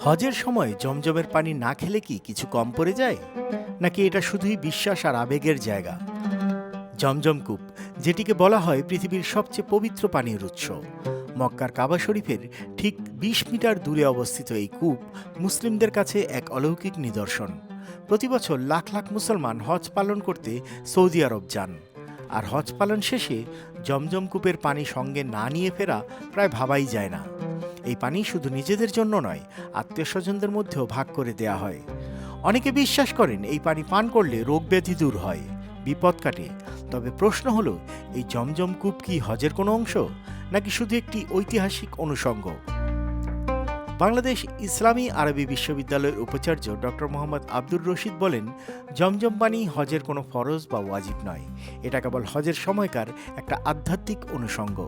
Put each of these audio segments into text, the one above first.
হজের সময় জমজমের পানি না খেলে কি কিছু কম পড়ে যায়, নাকি এটা শুধুই বিশ্বাস আর আবেগের জায়গা? জমজম কূপ, যেটিকে বলা হয় পৃথিবীর সবচেয়ে পবিত্র পানির উৎস, মক্কার কাবা শরীফের ঠিক ২০ মিটার দূরে অবস্থিত এই কূপ মুসলিমদের কাছে এক অলৌকিক নিদর্শন। প্রতি বছর লাখ লাখ মুসলমান হজ পালন করতে সৌদি আরব যান, আর হজ পালন শেষে জমজম কূপের পানি সঙ্গে না নিয়ে ফেরা প্রায় ভাবাই যায় না। এই পানি শুধু নিজেদের জন্য নয়, আত্মীয় স্বজনদের মধ্যেও ভাগ করে দেয়া হয়। অনেকে বিশ্বাস করেন এই পানি পান করলে রোগ ব্যাধি দূর হয়, বিপদ কাটে। তবে প্রশ্ন হলো, এই জমজম কূপ কি হজের কোনো অংশ, নাকি শুধু একটি ঐতিহাসিক অনুষঙ্গ? বাংলাদেশ ইসলামী আরবি বিশ্ববিদ্যালয়ের উপাচার্য ডক্টর মোহাম্মদ আব্দুর রশিদ বলেন, জমজম পানি হজের কোনো ফরজ বা ওয়াজিব নয়, এটা কেবল হজের সময়কার একটা আধ্যাত্মিক অনুষঙ্গ।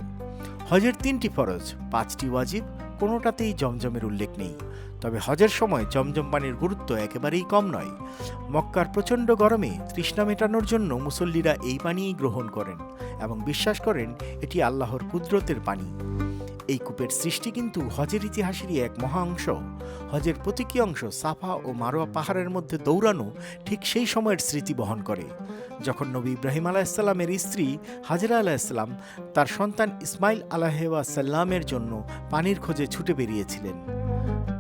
হজের ৩টি ফরজ, ৫টি ওয়াজিব, কোনোটাতেই জমজমের উল্লেখ নেই। তবে হজের সময় জমজম পানির গুরুত্ব একেবারেই কম নয়। মক্কার প্রচণ্ড গরমে তৃষ্ণা মেটানোর জন্য মুসল্লিরা এই পানিই গ্রহণ করেন এবং বিশ্বাস করেন এটি আল্লাহর কুদরতের পানি। এই কূপের সৃষ্টি কিন্তু হজের ইতিহাসেরই এক মহা অংশ। হজের প্রতীকী অংশ সাফা ও মারোয়া পাহাড়ের মধ্যে দৌড়ানো ঠিক সেই সময়ের স্মৃতি বহন করে, যখন নবী ইব্রাহিম আলাইসাল্লামের স্ত্রী হাজরা আলাইসাল্লাম তার সন্তান ইসমাইল আলাইসাল্লামের জন্য পানির খোঁজে ছুটে বেরিয়েছিলেন।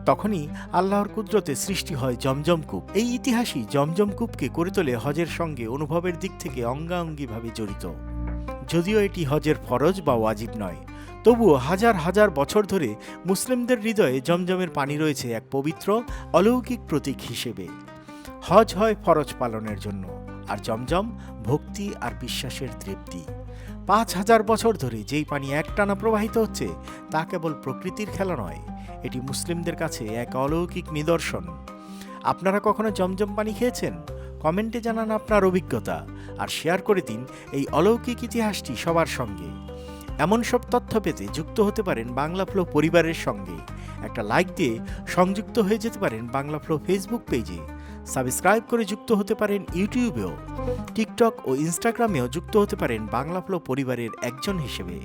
তখনই আল্লাহর কুদরতে সৃষ্টি হয় জমজম কূপ। এই ইতিহাসই জমজম কূপকে করে তোলে হজের সঙ্গে অনুভবের দিক থেকে অঙ্গাঙ্গিভাবে জড়িত। যদিও এটি হজের ফরজ বা ওয়াজিব নয়, তবুও হাজার হাজার বছর ধরে মুসলিমদের হৃদয়ে জমজমের পানি রয়েছে এক পবিত্র অলৌকিক প্রতীক হিসেবে। হজ হয় ফরজ পালনের জন্য, আর জমজম ভক্তি আর বিশ্বাসের তৃপ্তি। ৫,০০০ বছর ধরে যেই পানি একটানা প্রবাহিত হচ্ছে, তা কেবল প্রকৃতির খেলা নয়, এটি মুসলিমদের কাছে এক অলৌকিক নিদর্শন। আপনারা কখনো জমজম পানি খেয়েছেন? কমেন্টে জানান আপনার অভিজ্ঞতা, আর শেয়ার করে দিন এই অলৌকিক ইতিহাসটি সবার সঙ্গে। এমন সব তথ্য পেতে যুক্ত হতে পারেন বাংলা ফ্লো পরিবারের সঙ্গে। একটা লাইক দিয়ে সংযুক্ত হয়ে যেতে পারেন বাংলা ফ্লো ফেসবুক পেজে। সাবস্ক্রাইব করে যুক্ত হতে পারেন ইউটিউবেও। টিকটক ও ইনস্টাগ্রামেও যুক্ত হতে পারেন বাংলা ফ্লো পরিবারের একজন হিসেবে।